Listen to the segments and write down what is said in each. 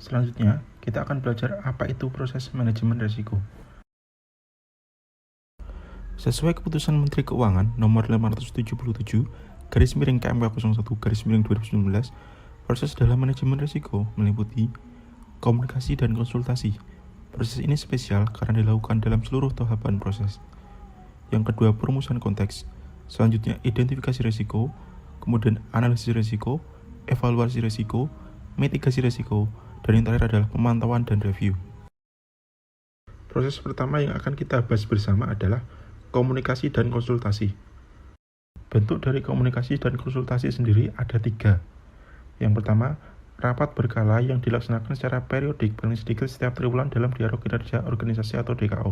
Selanjutnya, kita akan belajar apa itu proses manajemen risiko. Sesuai keputusan Menteri Keuangan nomor 577 /KMK01/2019, proses dalam manajemen risiko meliputi komunikasi dan konsultasi. Proses ini spesial karena dilakukan dalam seluruh tahapan proses. Yang kedua, perumusan konteks. Selanjutnya, identifikasi risiko, kemudian analisis risiko, evaluasi risiko, mitigasi risiko, dan yang terakhir adalah pemantauan dan review. Proses pertama yang akan kita bahas bersama adalah komunikasi dan konsultasi. Bentuk dari komunikasi dan konsultasi sendiri ada 3. Yang pertama, rapat berkala yang dilaksanakan secara periodik paling sedikit setiap triwulan dalam dialog kinerja organisasi atau DKO,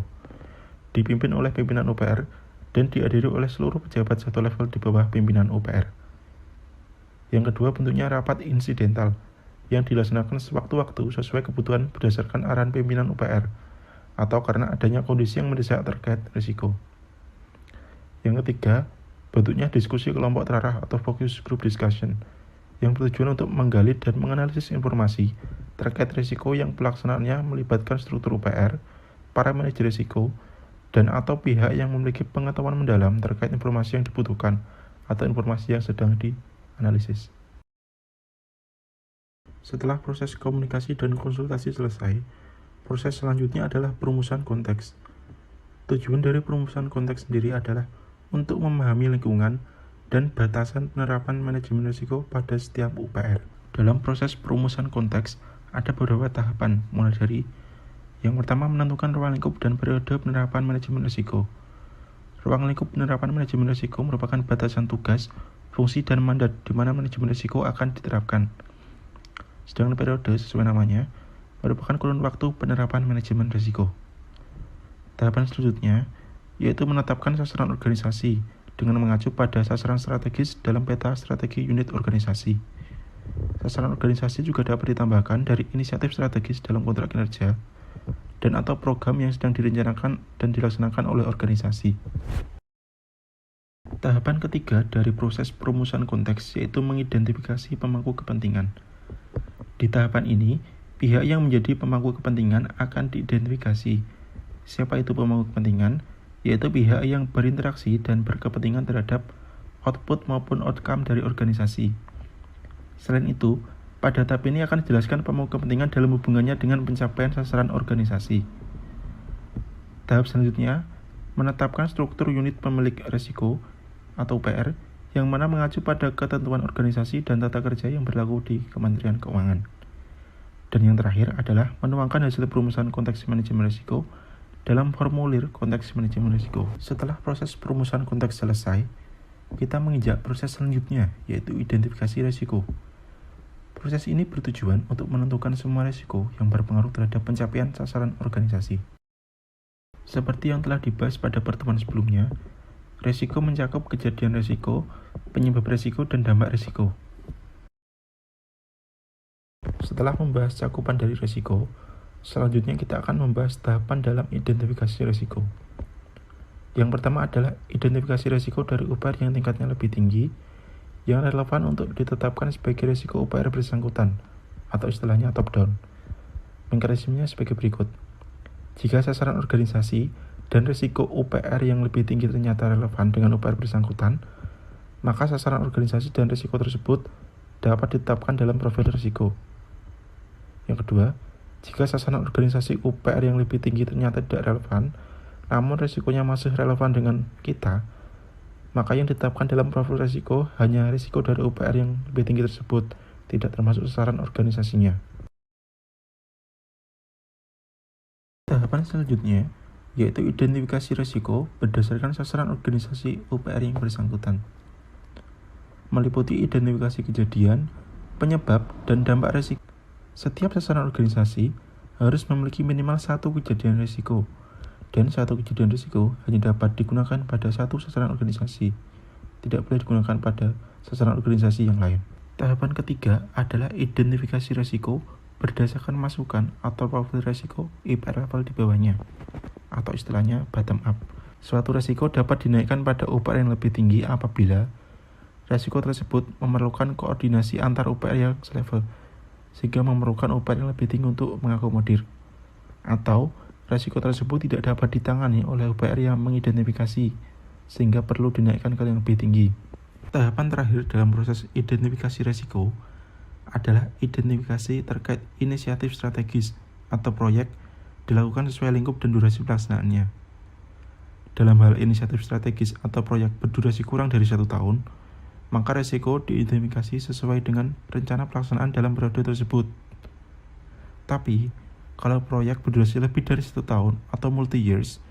dipimpin oleh pimpinan UPR dan dihadiri oleh seluruh pejabat satu level di bawah pimpinan UPR. Yang kedua, bentuknya rapat insidental yang dilaksanakan sewaktu-waktu sesuai kebutuhan berdasarkan arahan pimpinan UPR atau karena adanya kondisi yang mendesak terkait risiko. Yang ketiga, bentuknya diskusi kelompok terarah atau focus group discussion yang bertujuan untuk menggali dan menganalisis informasi terkait risiko yang pelaksanaannya melibatkan struktur UPR, para manajer risiko, dan atau pihak yang memiliki pengetahuan mendalam terkait informasi yang dibutuhkan atau informasi yang sedang dianalisis. Setelah proses komunikasi dan konsultasi selesai, proses selanjutnya adalah perumusan konteks. Tujuan dari perumusan konteks sendiri adalah untuk memahami lingkungan dan batasan penerapan manajemen risiko pada setiap UPR. Dalam proses perumusan konteks, ada beberapa tahapan, mulai dari yang pertama menentukan ruang lingkup dan periode penerapan manajemen risiko. Ruang lingkup penerapan manajemen risiko merupakan batasan tugas, fungsi, dan mandat di mana manajemen risiko akan diterapkan. Sedangkan periode, sesuai namanya, merupakan kurun waktu penerapan manajemen risiko. Tahapan selanjutnya, yaitu menetapkan sasaran organisasi dengan mengacu pada sasaran strategis dalam peta strategi unit organisasi. Sasaran organisasi juga dapat ditambahkan dari inisiatif strategis dalam kontrak kinerja dan atau program yang sedang direncanakan dan dilaksanakan oleh organisasi. Tahapan ketiga dari proses perumusan konteks yaitu mengidentifikasi pemangku kepentingan. Di tahapan ini, pihak yang menjadi pemangku kepentingan akan diidentifikasi. Siapa itu pemangku kepentingan? Yaitu pihak yang berinteraksi dan berkepentingan terhadap output maupun outcome dari organisasi. Selain itu, pada tahap ini akan dijelaskan pemangku kepentingan dalam hubungannya dengan pencapaian sasaran organisasi. Tahap selanjutnya, menetapkan struktur unit pemilik risiko atau UPR yang mana mengacu pada ketentuan organisasi dan tata kerja yang berlaku di Kementerian Keuangan. Dan yang terakhir adalah menuangkan hasil perumusan konteks manajemen risiko dalam formulir konteks manajemen risiko. Setelah proses perumusan konteks selesai, kita menginjak proses selanjutnya, yaitu identifikasi risiko. Proses ini bertujuan untuk menentukan semua risiko yang berpengaruh terhadap pencapaian sasaran organisasi. Seperti yang telah dibahas pada pertemuan sebelumnya, risiko mencakup kejadian risiko, penyebab risiko, dan dampak risiko. Setelah membahas cakupan dari risiko, selanjutnya kita akan membahas tahapan dalam identifikasi risiko. Yang pertama adalah identifikasi risiko dari UPR yang tingkatnya lebih tinggi, yang relevan untuk ditetapkan sebagai risiko UPR bersangkutan, atau istilahnya top-down. Mekanismenya sebagai berikut. Jika sasaran organisasi dan risiko UPR yang lebih tinggi ternyata relevan dengan UPR bersangkutan, maka sasaran organisasi dan risiko tersebut dapat ditetapkan dalam profil risiko. Yang kedua, jika sasaran organisasi UPR yang lebih tinggi ternyata tidak relevan, namun risikonya masih relevan dengan kita, maka yang ditetapkan dalam profil risiko hanya risiko dari UPR yang lebih tinggi tersebut, tidak termasuk sasaran organisasinya. Tahapan selanjutnya, yaitu identifikasi risiko berdasarkan sasaran organisasi UPR yang bersangkutan. Meliputi identifikasi kejadian, penyebab, dan dampak risiko. Setiap sasaran organisasi harus memiliki minimal satu kejadian risiko, dan satu kejadian risiko hanya dapat digunakan pada satu sasaran organisasi, tidak boleh digunakan pada sasaran organisasi yang lain. Tahapan ketiga adalah identifikasi risiko berdasarkan masukan atau profil risiko UPR level di bawahnya, atau istilahnya bottom up. Suatu risiko dapat dinaikkan pada UPR yang lebih tinggi apabila risiko tersebut memerlukan koordinasi antar UPR yang selevel, sehingga memerlukan upaya yang lebih tinggi untuk mengakomodir. Atau resiko tersebut tidak dapat ditangani oleh UPR yang mengidentifikasi, sehingga perlu dinaikkan ke yang lebih tinggi. Tahapan terakhir dalam proses identifikasi resiko adalah identifikasi terkait inisiatif strategis atau proyek dilakukan sesuai lingkup dan durasi pelaksanaannya. Dalam hal inisiatif strategis atau proyek berdurasi kurang dari 1 tahun, maka resiko diidentifikasi sesuai dengan rencana pelaksanaan dalam periode tersebut. Tapi, kalau proyek berdurasi lebih dari 1 tahun atau multi-years,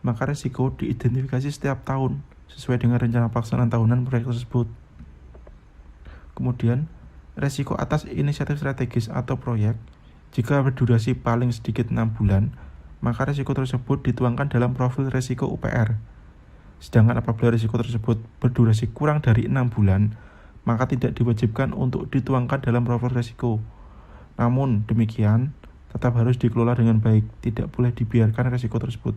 maka resiko diidentifikasi setiap tahun sesuai dengan rencana pelaksanaan tahunan proyek tersebut. Kemudian, resiko atas inisiatif strategis atau proyek, jika berdurasi paling sedikit 6 bulan, maka resiko tersebut dituangkan dalam profil resiko UPR. Sedangkan apabila resiko tersebut berdurasi kurang dari 6 bulan, maka tidak diwajibkan untuk dituangkan dalam profil resiko. Namun demikian, tetap harus dikelola dengan baik, tidak boleh dibiarkan resiko tersebut